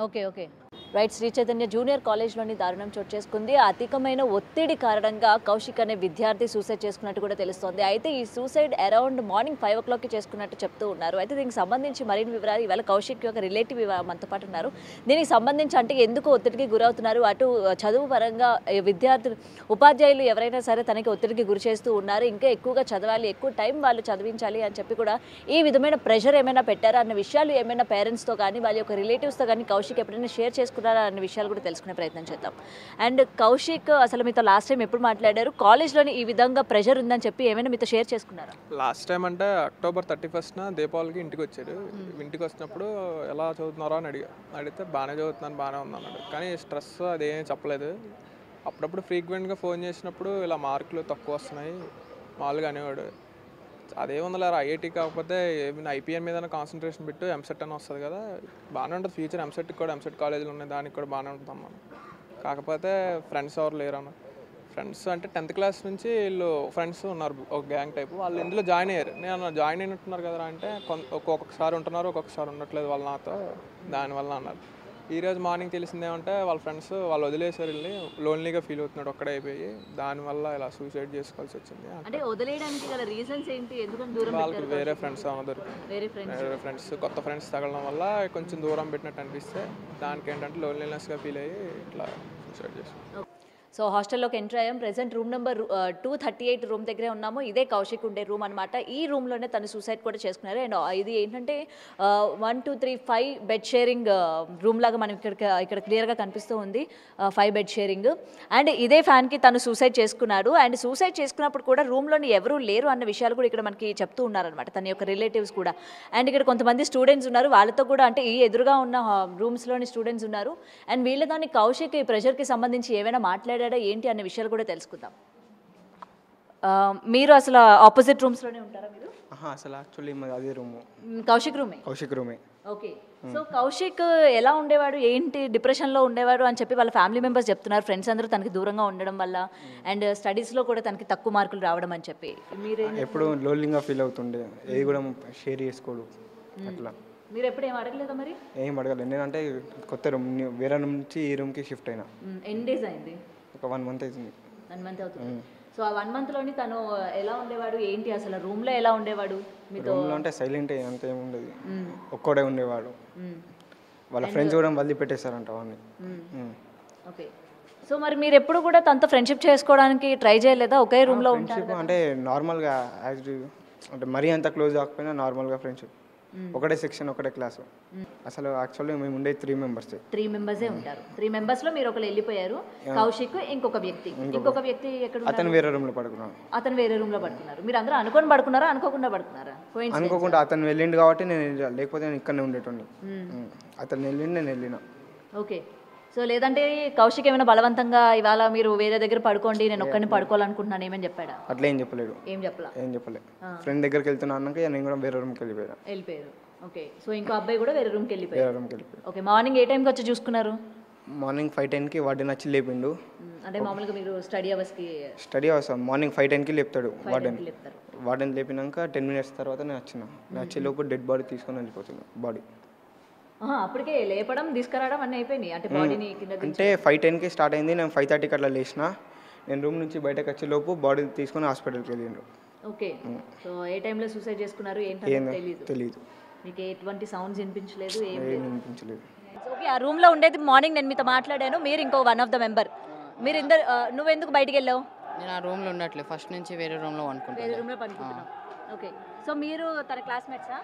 Okay. Okay. Right. Shri Chaitanya junior కాలేజ్‌లోని దారుణం చోటు చేసుకుంది. అధికమైన ఒత్తిడి కారణంగా కౌశిక్ అనే విద్యార్థి సూసైడ్ చేసుకున్నట్టు కూడా తెలుస్తోంది. అయితే ఈ సూసైడ్ అరౌండ్ మార్నింగ్ 5:00కి చేసుకున్నట్టు చెప్తూ ఉన్నారు. అయితే దీనికి సంబంధించి మరిన్ని వివరాలు ఇవాళ కౌశిక్ యొక్క రిలేటివ్ మనతో పాటు ఉన్నారు. దీనికి సంబంధించి అంటే ఎందుకు ఒత్తిడికి గురవుతున్నారు? అటు చదువు పరంగా విద్యార్థులు ఉపాధ్యాయులు ఎవరైనా సరే తనకి ఒత్తిడికి గురి చేస్తూ ఉన్నారు. ఇంకా ఎక్కువగా చదవాలి, ఎక్కువ టైం వాళ్ళు చదివించాలి అని చెప్పి కూడా ఈ విధమైన ప్రెషర్ ఏమైనా పెట్టారా అన్న విషయాలు ఏమైనా పేరెంట్స్‌తో కానీ, వాళ్ళ యొక్క రిలేటివ్స్‌తో కానీ కౌశిక్ ఎప్పుడైనా షేర్ చేసుకున్నారా అన్న విషయాలు కూడా తెలుసుకునే ప్రయత్నం చేద్దాం. అండ్ కౌశిక్ అసలు మీతో లాస్ట్ టైం ఎప్పుడు మాట్లాడారు? కాలేజ్‌లోని ఈ విధంగా ప్రెషర్ ఉందని చెప్పి ఏమైనా మీతో షేర్ చేసుకున్నారా? లాస్ట్ టైం అంటే అక్టోబర్ 31న దీపావళికి ఇంటికి వచ్చారు. ఇంటికి వచ్చినప్పుడు ఎలా చదువుతున్నారో అని అడిగితే బాగానే చదువుతున్నాను, బాగానే ఉన్నాను అన్నాడు. కానీ స్ట్రెస్ అదేం చెప్పలేదు. అప్పుడప్పుడు ఫ్రీక్వెంట్గా ఫోన్ చేసినప్పుడు ఇలా మార్కులు తక్కువ వస్తున్నాయి మామూలుగా అనేవాడు. అదేముందిలేరా ఐఐటీ కాకపోతే ఐపీఎన్ మీద కాన్సన్ట్రేషన్ పెట్టు, ఎంసెట్ అని వస్తుంది కదా, బాగానే ఉంటుంది ఫ్యూచర్. ఎంసెట్కి కూడా ఎంసెట్ కాలేజీలు ఉన్నాయి, దానికి కూడా బాగానే ఉంటుంది అన్నాను. కాకపోతే ఫ్రెండ్స్ ఎవరు లేరు అన్న. ఫ్రెండ్స్ అంటే 10th క్లాస్ నుంచి వీళ్ళు ఫ్రెండ్స్ ఉన్నారు, ఒక గ్యాంగ్ టైప్. వాళ్ళు ఇందులో జాయిన్ అయ్యారు. నేను జాయిన్ అయినట్టున్నారు కదా అంటే ఒక్కొక్కసారి ఉంటున్నారు, ఒక్కొక్కసారి ఉండట్లేదు వాళ్ళు నాతో, దానివల్ల అన్నారు. ఈరోజు మార్నింగ్ తెలిసిందేమంటే వాళ్ళ ఫ్రెండ్స్ వాళ్ళు వదిలేసారు, వెళ్ళి లోన్లీగా ఫీల్ అవుతున్నాడు ఒక్కడే అయిపోయి, దానివల్ల ఇలా సూసైడ్ చేసుకోవాల్సి వచ్చింది. అంటే వదిలేయడానికి గల రీజన్స్ ఏంటి? ఎందుకంటే దూరం వాళ్ళకి వేరే ఫ్రెండ్స్ వేరే ఫ్రెండ్స్ కొత్త ఫ్రెండ్స్ తగలడం వల్ల కొంచెం దూరం పెట్టినట్టు అనిపిస్తే దానికి ఏంటంటే లోన్లీనెస్గా ఫీల్ అయ్యి ఇట్లా సూసైడ్ చేసుకున్నాడు. సో హాస్టల్లోకి ఎంటర్ అయ్యాం. ప్రెసెంట్ రూమ్ నెంబర్ 238 రూమ్ దగ్గరే ఉన్నాము. ఇదే కౌశిక్ ఉండే రూమ్ అనమాట. ఈ రూమ్లోనే తను సూసైడ్ కూడా చేసుకున్నారు. అండ్ ఇది ఏంటంటే 1 2 3 5 బెడ్ షేరింగ్ రూమ్ లాగా మనం ఇక్కడ క్లియర్గా కనిపిస్తూ ఉంది. 5 బెడ్ షేరింగ్. అండ్ ఇదే ఫ్యాన్కి తను సూసైడ్ చేసుకున్నాడు. అండ్ సూసైడ్ చేసుకున్నప్పుడు కూడా రూమ్లోని ఎవరూ లేరు అన్న విషయాలు కూడా ఇక్కడ మనకి చెప్తూ ఉన్నారనమాట తన యొక్క రిలేటివ్స్ కూడా. అండ్ ఇక్కడ కొంతమంది స్టూడెంట్స్ ఉన్నారు, వాళ్ళతో కూడా అంటే ఈ ఎదురుగా ఉన్న రూమ్స్లోని స్టూడెంట్స్ ఉన్నారు. అండ్ వీళ్ళతోని కౌశిక్ ఈ ప్రెషర్కి సంబంధించి ఏమైనా మాట్లాడారా ఏంటి అనే విషయాలు కూడా తెలుసుకుందాం. మీరు అసలు ఆపోజిట్ రూమ్స్లోనే ఉంటారా మీరు? అసలు యాక్చువల్లీ మాది అదే రూము. కౌశిక్ రూమే. ఓకే. సో కౌశిక్ ఎలా ఉండేవాడు, ఏంటి డిప్రెషన్లో ఉండేవాడు అని చెప్పి వాళ్ళ ఫ్యామిలీ మెంబర్స్ చెప్తున్నారు. ఫ్రెండ్స్ అందరూ తనకి దూరంగా ఉండడం వల్ల అండ్ స్టడీస్లో కూడా తనకి తక్కువ మార్కులు రావడం అని చెప్పి. మీరు ఎప్పుడు లోన్లీగా ఫీల్ అవుతుండే, ఏది కూడా షేర్ చేసుకోడు అట్లా. మీరు ఎప్పుడు ఏం అడగలేదా మరి? ఏం అడగలేదు. నేనంటే కొత్త రూమ్, వేరే రూమ్ నుంచి ఈ రూమ్కి షిఫ్ట్ అయినా. ఎన్ని డేస్ అయింది? ఒక 1 month అవుతుంది. 1 month అవుతుంది. సో ఆ 1 monthలోని తను ఎలా ఉండేవాడు, ఏంటి అసలు రూమ్లో ఎలా ఉండేవాడు? మీతో రూమ్లో అంటే సైలెంట్ అంత ఏమి ఉండదు, ఒక్కడే ఉండేవాడు. వాళ్ళ ఫ్రెండ్స్ కూడా వదిలి పెట్టేశారంట వాడిని. ఓకే. సో మరి మీరు ఎప్పుడు కూడా తనతో ఫ్రెండ్షిప్ చేసుకోవడానికి ట్రై చేయలేదా? ఒకే రూమ్లో ఫ్రెండ్షిప్ అంటే నార్మల్గా అంటే మరీ అంత క్లోజ్ కాకపోయినా నార్మల్గా ఫ్రెండ్షిప్, ఒకటే సెక్షన్ ఒకటే క్లాసు. అసలు యాక్చువల్లీ మేము ఉండే 3 members. 3 members ఉంటారు. 3 members లో మీరు ఒకరు వెళ్ళిపోయారు, కౌశిక్, ఇంకొక వ్యక్తి ఎక్కడ? అతను వేరే రూమ్ లో పడుకున్నాడు. అతను వేరే రూమ్ లో పడుకున్నారు. మీరు అందరూ అనుకొని పడుకున్నారా, అనుకోకుండా పడుకున్నారా? అనుకోకుండా. అతను వెళ్ళిండు కాబట్టి నేను లేకపోతే నేను ఇక్కడనే ఉండేటోని. అతను వెళ్ళిండు, నేను వెళ్ళిన. ఓకే. సో లేదంటే కౌశిక్ ఏమైనా బలవంతంగా ఇవాళ మీరు వేరే దగ్గర పడుకోండి, నేను ఒక్కడిని పడుకోవాలనుకుంటున్నాను ఏమని చెప్పాడా? అట్లా ఏం చెప్పలేడు. ఏం చెప్పలేదు. ఫ్రెండ్ దగ్గరికి వెళ్తున్నా అన్నాక నేను కూడా వేరే రూమ్కి వెళ్ళిపోయారు. ఓకే. సో ఇంకో అబ్బాయి కూడా వేరే రూమ్కి వెళ్ళిపోయారు. ఓకే. మార్నింగ్ ఏ టైంకి వచ్చి చూసుకున్నారు? మార్నింగ్ 5:10కి వాడిని వచ్చి లేపిండు. అంటే మామూలుగా మీరు స్టడీ అవర్స్ మార్నింగ్ 5:10కి లేపుతాడు వాడిని లేపినాక 10 minutes తర్వాత నేను వచ్చే లోపు డెడ్ బాడీ తీసుకొని వెళ్ళిపోతున్నాను. బాడీ అప్పటికే లేపడం, తీసుకురావడం అన్నీ అయిపోయినాయి. అంటే బాడీని అంటే 5:10కి స్టార్ట్ అయింది. నేను 5:30కి అట్లా లేచిన. నేను రూమ్ నుంచి బయటకు వచ్చే లోపు బాడీ తీసుకొని హాస్పిటల్కి వెళ్ళిండ్రు. ఓకే. సో ఏ టైంలో సూసైడ్ చేసుకున్నారు ఏంటో తెలియదు. మీకు ఎటువంటి సౌండ్స్ వినిపించలేదు? ఏం వినిపించలేదు. ఓకే. ఆ రూమ్లో ఉండేది మార్నింగ్ నేను మీతో మాట్లాడాను, మీరు ఇంకో వన్ ఆఫ్ ద మెంబర్. మీరు ఇద్దరు నువ్వెందుకు బయటికి వెళ్ళావు? నేను ఆ రూమ్లో ఉండట్లేదు, ఫస్ట్ నుంచి వేరే రూమ్లో పడుకుంటున్నాను. ఓకే. సో మీరు తన క్లాస్మేట్సా?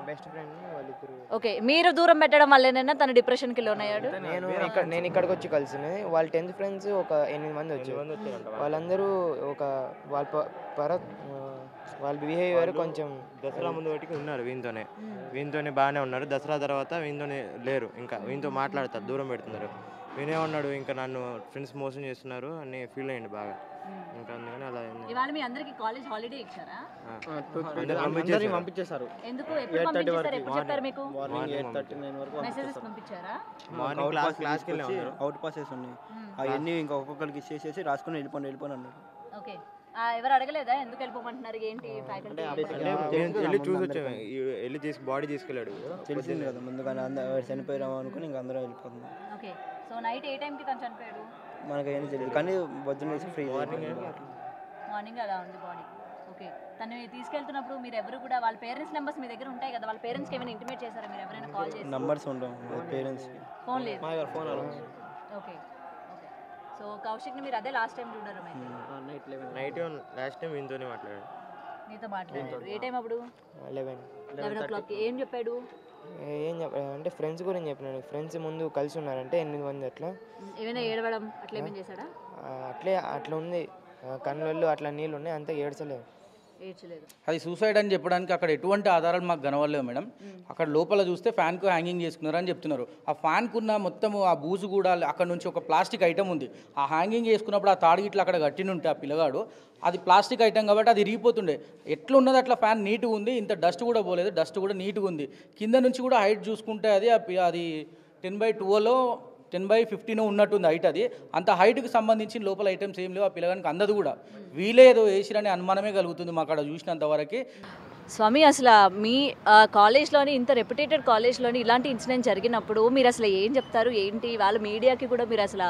బెస్ట్ ఫ్రెండ్ వాళ్ళిద్దరు. ఓకే. మీరు దూరం పెట్టడం వల్లేనైనా తన డిప్రెషన్కి లోన్ అయ్యాడు? నేను ఇక్కడికి వచ్చి కలిసిన వాళ్ళ 10th ఫ్రెండ్స్ ఒక 8 మంది వచ్చారు. వాళ్ళందరూ వాళ్ళ బిహేవియర్ కొంచెం దసరా ముందు ఒకటికి ఉన్నారు, వీనితోనే బాగానే ఉన్నారు. దసరా తర్వాత వీనితోనే లేరు, ఇంకా వీనితో మాట్లాడతారు, దూరం పెడుతున్నారు. వినే ఉన్నాడు ఇంకా నన్ను ఫ్రెండ్స్ మోసం చేస్తున్నారు అని ఫీల్ అయ్యండి బాగా. ఇంకా అందుకని అలా ఇవాళ మీ అందరికి కాలేజ్ హాలిడే ఇచ్చారా? పంపించేశారు. ఎందుకు? ఎప్పుడు పంపించారు? ఎప్పుడు చెప్పారు మీకు? మార్నింగ్ 8:39 వరకు మెసేజెస్ పంపించారా? మార్నింగ్ క్లాస్కి వెళ్ళి అవుట్ పాసెస్ ఉన్నాయి, అవన్నీ ఇంకా ఒక్కొక్కరికి ఇచ్చేసేసి రాసుకొని వెళ్ళిపోండి అన్నారు. ఓకే. ఎవరు అడగలేదా ఎందుకు వెళ్ళిపోమంటున్నారు ఏంటి ఫ్యాకల్టీ వెళ్ళి చూసి వచ్చాము, వెళ్ళి బాడీ తీసుకెళ్ళాడు. తెలిసింది కదా ముందుగానే అందరూ చనిపోయాము అనుకుని ఇంక అందరం వెళ్ళిపోతున్నాం. ఓకే, సో నైట్ ఏ టైంకి తను చనిపోయాడు? మనకు ఏం తెలియదు కానీ పొద్దున్న ఫ్రీ మార్నింగ్ అలా ఉంది బాడీ. ఓకే, తను తీసుకెళ్తున్నప్పుడు మీరు ఎవరు కూడా వాళ్ళ పేరెంట్స్ నెంబర్స్ మీ దగ్గర ఉంటాయి కదా, వాళ్ళ పేరెంట్స్కి ఏమైనా ఇంటిమేట్ చేశారా? మీరు ఎవరైనా కాల్ చేసి? నంబర్స్ ఉంటాం పేరెంట్స్కి. ఫోన్ లేదు. Phone okay, okay. సో కౌశిక్ని మీరు అదే లాస్ట్ టైం చూడరు? నైట్ లాస్ట్ టైం వీంతోనే మాట్లాడాడు. మీతో మాట్లాడారు ఏ టైం అప్పుడు? 11 o'clock. ఏం చెప్పాడు? ఏం చెప్పాడు అంటే ఫ్రెండ్స్ గురించి చెప్పినాడు. ఫ్రెండ్స్ ముందు కలిసి ఉన్నారంటే 8 మంది అట్లా. ఏమైనా ఏడవడం అట్లా ఏమైనా చేశాడా? అట్లా ఉంది, కన్నుల్లో అట్లా నీళ్ళు ఉన్నాయి, అంతా ఏడ్చలేదు. అది సూసైడ్ అని చెప్పడానికి అక్కడ ఎటువంటి ఆధారాలు మాకు కనవలేదు మేడం. అక్కడ లోపల చూస్తే ఫ్యాన్కు హ్యాంగింగ్ చేసుకున్నారు అని చెప్తున్నారు. ఆ ఫ్యాన్కున్న మొత్తము ఆ బూజు కూడా అక్కడ నుంచి ఒక ప్లాస్టిక్ ఐటమ్ ఉంది. ఆ హ్యాంగింగ్ చేసుకున్నప్పుడు ఆ తాడు గిట్ల అక్కడ కట్టినుంటే ఆ పిల్లగాడు అది ప్లాస్టిక్ ఐటమ్ కాబట్టి అది రీపోతుండే. ఎట్లా ఉన్నది అట్లా ఫ్యాన్ నీట్గా ఉంది, ఇంత డస్ట్ కూడా పోలేదు, డస్ట్ కూడా నీట్గా ఉంది. కింద నుంచి కూడా హైట్ చూసుకుంటే అది 10/12 10/15 ఉన్నట్టుంది హైట్. అది అంత హైట్కి సంబంధించిన లోపల ఐటమ్స్ ఏం లేవు. ఆ పిల్లగానికి అందదు కూడా, వీలే ఏదో వేసిరనే అనుమానమే కలుగుతుంది మాకు అక్కడ చూసినంత వరకు. స్వామి, అసలు మీ కాలేజ్లోని ఇంత రెప్యుటేటెడ్ కాలేజ్లోని ఇలాంటి ఇన్సిడెంట్ జరిగినప్పుడు మీరు అసలు ఏం చెప్తారు? ఏంటి వాళ్ళ మీడియాకి కూడా మీరు అసలు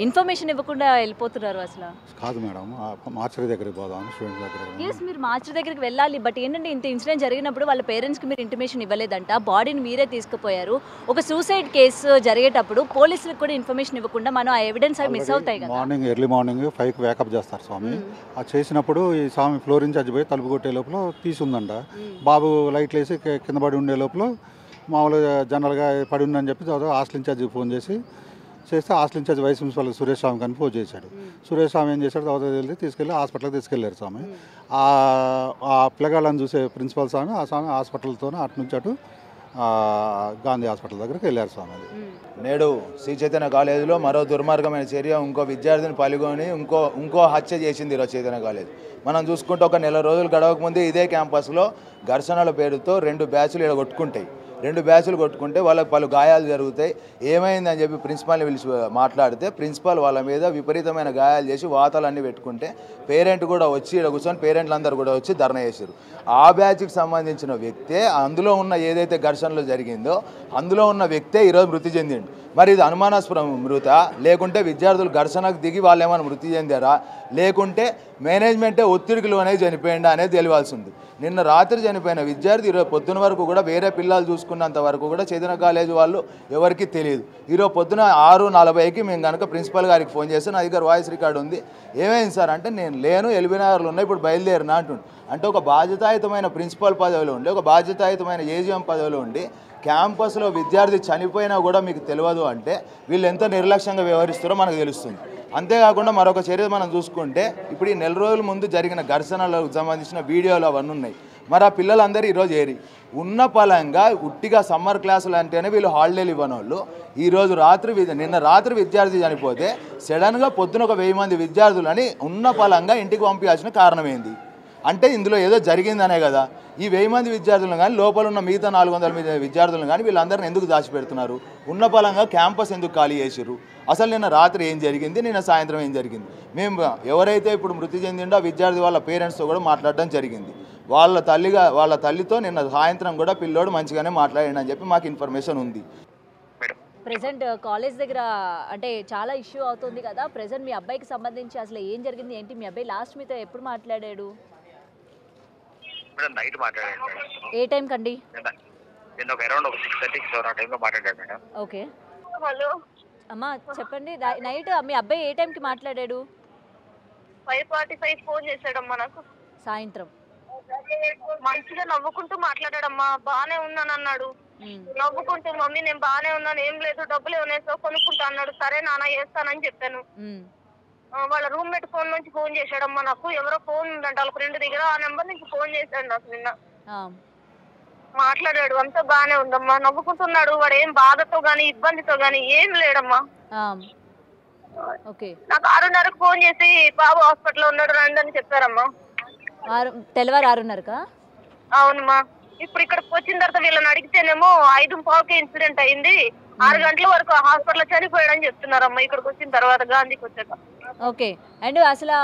ఇన్ఫర్మేషన్ ఇవ్వకుండా వెళ్ళిపోతున్నారు? అసలు కాదు మేడం, మార్చరీ దగ్గరికి పోదాం స్టూడెంట్స్ దగ్గర. ఎస్, మీరు మార్చరీ దగ్గరికి వెళ్ళాలి. బట్ ఏంటంటే ఇంత ఇన్సిడెంట్ జరిగినప్పుడు వాళ్ళ పేరెంట్స్కి మీరు ఇంటిమేషన్ ఇవ్వలేదంట, బాడీని మీరే తీసుకుపోయారు. ఒక సూసైడ్ కేసు జరిగేటప్పుడు పోలీసులకు కూడా ఇన్ఫర్మేషన్ ఇవ్వకుండా మనం ఆ ఎవిడెన్స్ అవి మిస్ అవుతాయి కదా. ఎర్లీ మార్నింగ్ 5కి వేకప్ చేస్తారు స్వామి. ఆ చేసినప్పుడు ఈ స్వామి ఫ్లోర్ ఇన్ఛార్జ్ పోయి తలుపు కొట్టే లోపల తీసుందంట. బాబు లైట్లు వేసి కింద పడి ఉండే లోపల మామూలుగా జనరల్గా పడి ఉందని చెప్పి తర్వాత హాస్టల్ ఇన్ఛార్జ్కి ఫోన్ చేస్తే hostel incharge vice principal Suresh Swamy కానీ ఫోన్ చేశాడు. సురేష్ స్వామి ఏం చేశాడు, తర్వాత వెళ్ళి తీసుకెళ్ళి హాస్పిటల్కి తీసుకెళ్ళారు స్వామి. ఆ పిల్లగాళ్ళని చూసే ప్రిన్సిపల్ స్వామి ఆ స్వామి హాస్పిటల్తో అటు నుంచి అటు గాంధీ హాస్పిటల్ దగ్గరికి వెళ్ళారు స్వామి. నేడు శ్రీ చైతన్య కాలేజీలో మరో దుర్మార్గమైన చర్య, ఇంకో విద్యార్థిని పాల్గొని ఇంకో హత్య చేసింది ఈరోజు చైతన్య కాలేజ్. మనం చూసుకుంటే ఒక నెల రోజులు గడవకముందే ఇదే క్యాంపస్లో ఘర్షణల పేరుతో 2 బ్యాచ్లు ఇక్కడ కొట్టుకుంటాయి. 2 బ్యాచ్లు కొట్టుకుంటే వాళ్ళకి పలు గాయాలు జరుగుతాయి. ఏమైందని చెప్పి ప్రిన్సిపాల్ని పిలిచి మాట్లాడితే ప్రిన్సిపాల్ వాళ్ళ మీద విపరీతమైన గాయాలు చేసి వాతాలన్నీ పెట్టుకుంటే పేరెంట్ కూడా వచ్చి ఇక్కడ కూర్చొని పేరెంట్లందరూ కూడా వచ్చి ధర్నా చేశారు. ఆ బ్యాచ్కి సంబంధించిన వ్యక్తే అందులో ఉన్న ఏదైతే ఘర్షణలో జరిగిందో అందులో ఉన్న వ్యక్తే ఈరోజు మృతి చెందిండు. మరి ఇది అనుమానాస్పద మృత, లేకుంటే విద్యార్థులు ఘర్షణకు దిగి వాళ్ళు ఏమైనా మృతి చెందారా, లేకుంటే మేనేజ్మెంటే ఒత్తిడికి లోనే చనిపోయిందా అనేది తెలియాల్సి ఉంది. నిన్న రాత్రి చనిపోయిన విద్యార్థి ఈరోజు పొద్దున వరకు కూడా వేరే పిల్లలు చూసుకున్నంత వరకు కూడా చైతన్య కాలేజ్ వాళ్ళు ఎవరికి తెలియదు. ఈరోజు పొద్దున 6:40కి మేము కనుక ప్రిన్సిపల్ గారికి ఫోన్ చేస్తే నా దగ్గర వాయిస్ రికార్డు ఉంది. ఏమైంది సార్ అంటే నేను లేను, ఎల్బీనగర్లో ఉన్నాయి, ఇప్పుడు బయలుదేరినా అంటుండు. అంటే ఒక బాధ్యతాయుతమైన ప్రిన్సిపల్ పదవిలో ఉండి, ఒక బాధ్యతాయుతమైన ఏజీఎం పదవిలో ఉండి క్యాంపస్లో విద్యార్థి చనిపోయినా కూడా మీకు తెలియదు అంటే వీళ్ళు ఎంత నిర్లక్ష్యంగా వ్యవహరిస్తారో మనకు తెలుస్తుంది. అంతేకాకుండా మరొక చర్య మనం చూసుకుంటే ఇప్పుడు ఈ నెల రోజుల ముందు జరిగిన ఘర్షణలకు సంబంధించిన వీడియోలు అవన్నీ ఉన్నాయి. మరి ఆ పిల్లలందరూ ఈరోజు ఉన్న పలంగా ఉట్టిగా సమ్మర్ క్లాసులు అంటేనే వీళ్ళు హాలిడేలు ఇవ్వని వాళ్ళు నిన్న రాత్రి విద్యార్థి చనిపోతే సడన్గా పొద్దున ఒక 1000 మంది విద్యార్థులని ఉన్న పలంగా ఇంటికి పంపించాల్సిన కారణం ఏంది అంటే ఇందులో ఏదో జరిగిందనే కదా. ఈ 1000 మంది విద్యార్థులను కానీ లోపల ఉన్న మిగతా 400 విద్యార్థులను కానీ వీళ్ళందరిని ఎందుకు దాచిపెడుతున్నారు? ఉన్న పలంగా క్యాంపస్ ఎందుకు ఖాళీ చేసిర్రు? అసలు నిన్న రాత్రి ఏం జరిగింది, నిన్న సాయంత్రం ఏం జరిగింది? మేము ఎవరైతే ఇప్పుడు మృతి చెందిండో ఆ విద్యార్థి వాళ్ళ పేరెంట్స్తో కూడా మాట్లాడడం జరిగింది. వాళ్ళ తల్లితో నిన్న సాయంత్రం కూడా పిల్లోడు మంచిగానే మాట్లాడిండు అని చెప్పి మాకు ఇన్ఫర్మేషన్ ఉంది. ప్రెసెంట్ కాలేజ్ దగ్గర అంటే చాలా ఇష్యూ అవుతుంది కదా. ప్రెసెంట్ మీ అబ్బాయికి సంబంధించి అసలు ఏం జరిగింది ఏంటి? మీ అబ్బాయి లాస్ట్ మీతో ఎప్పుడు మాట్లాడాడు? నైట్ మాట్లాడాడు. ఏ టైం కండి? నేను ఒక అరౌండ్ 6:30 ఆ టైంలో మాట్లాడాడు మేడం. ఓకే, హలో అమ్మా చెప్పండి. నైట్ మీ అబ్బాయి ఏ టైంకి మాట్లాడాడు? 5:45 ఫోన్ చేశాడమ్మా నాకు. సాయంత్రం మంచిగా నవ్వుకుంటూ మాట్లాడాడమ్మా. బానే ఉన్నాను అన్నాడు. నవ్వుకుంటూ మమ్మీ నేను బానే ఉన్నాను, ఏం లేదు, డబ్బులు ఏమన్నా కొనుక్కుంటా అన్నాడు. సరే నాన్న చేస్తానని చెప్పాను. వాళ్ళ రూమ్మేట్ ఫోన్ నుంచి ఫోన్ చేశాడమ్మా నాకు. ఎవరో ఫోన్ ఉందంట వాళ్ళ ఫ్రెండ్ దగ్గర, ఆ నెంబర్ నుంచి ఫోన్ చేశాడు నాకు నిన్న. మాట్లాడాడు, అంతా బానే ఉందమ్మా, నవ్వుకుంటున్నాడు. వాడు ఏం బాధతో గానీ ఇబ్బందితో గానీ ఏం లేడమ్మా. నాకు 6:30కు ఫోన్ చేసి బాబు హాస్పిటల్లో ఉన్నాడు రండి అని చెప్పారమ్మా. తెల్లవారు 6:30కా? అవునమ్మా. ఇప్పుడు ఇక్కడికి వచ్చిన తర్వాత వీళ్ళని అడిగితేనేమో 5:15కి ఇన్సిడెంట్ అయింది, 6 గంటల వరకు హాస్పిటల్ చనిపోయాడని చెప్తున్నారమ్మా. ఇక్కడికి వచ్చిన తర్వాత గాంధీకి వచ్చాక ఓకే. అండ్ అసలు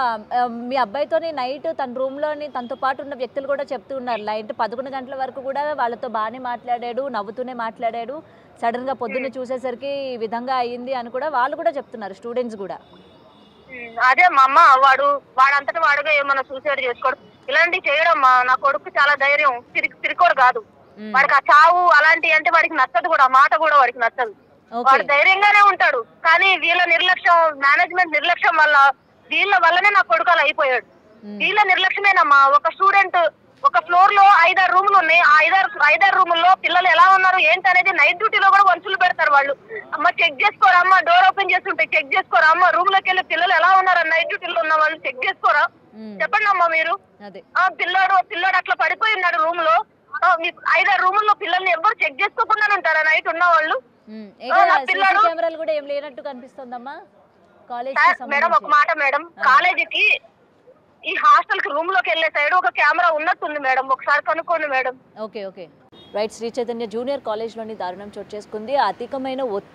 మీ అబ్బాయితోని నైట్ తన రూమ్‌లోని తనతో పాటు ఉన్న వ్యక్తులు కూడా చెప్తూ ఉన్నారు. నైట్ 11 గంటల వరకు కూడా వాళ్ళతో బాగానే మాట్లాడాడు, నవ్వుతూనే మాట్లాడాడు. సడన్‌గా పొద్దున్న చూసేసరికి ఈ విధంగా అయింది అని కూడా వాళ్ళు కూడా చెప్తున్నారు, స్టూడెంట్స్ కూడా. అదే మా అమ్మ వాడంతటా వాడుగా ఏమన్నా సూసైడ్ చేసుకోవడం ఇలాంటివి చేయడం నా కొడుకు చాలా ధైర్యం, తిరికోడు కాదు. వాడికి ఆ చావు అలాంటి అంటే వాడికి నచ్చదు కూడా, మాట కూడా వాడికి నచ్చదు. వాడు ధైర్యంగానే ఉంటాడు. కానీ వీళ్ళ నిర్లక్ష్యం, మేనేజ్మెంట్ నిర్లక్ష్యం వల్ల వీళ్ళ వల్లనే నా కొడుకు అలా అయిపోయాడు. వీళ్ళ నిర్లక్ష్యమేనమ్మా. ఒక స్టూడెంట్ ఒక ఫ్లోర్ లో 5-6 రూములు ఉన్నాయి. ఆ 5-6 రూముల్లో పిల్లలు ఎలా ఉన్నారు ఏంటి అనేది నైట్ డ్యూటీలో కూడా వంచులు పెడతారు వాళ్ళు. అమ్మ చెక్ చేసుకోరా, అమ్మ డోర్ ఓపెన్ చేస్తుంటే చెక్ చేసుకోరా, అమ్మ రూమ్ లోకి వెళ్ళి పిల్లలు ఎలా ఉన్నారు నైట్ డ్యూటీలో ఉన్న వాళ్ళు చెక్ చేసుకోరా, చెప్పండి అమ్మా మీరు. పిల్లోడు అట్లా పడిపోయి ఉన్నాడు రూమ్ లో. 5-6 రూముల్లో పిల్లల్ని ఎవరు చెక్ చేసుకోకుండా ఉంటారా నైట్ ఉన్న వాళ్ళు? కెమెరాలు కూడా ఏం లేనట్టు కనిపిస్తుందమ్మా కాలేజ్. మేడం ఒక మాట మేడం, కాలేజీకి ఈ హాస్టల్ కి రూమ్ లోకి వెళ్ళే సైడ్ ఒక కెమెరా ఉన్నట్టుంది మేడం, ఒకసారి కనుక్కోండి madam. Okay. Right. Shri Chaitanya junior college లోని దారుణం చోటు చేసుకుంది. అధికమైన ఒత్తిడి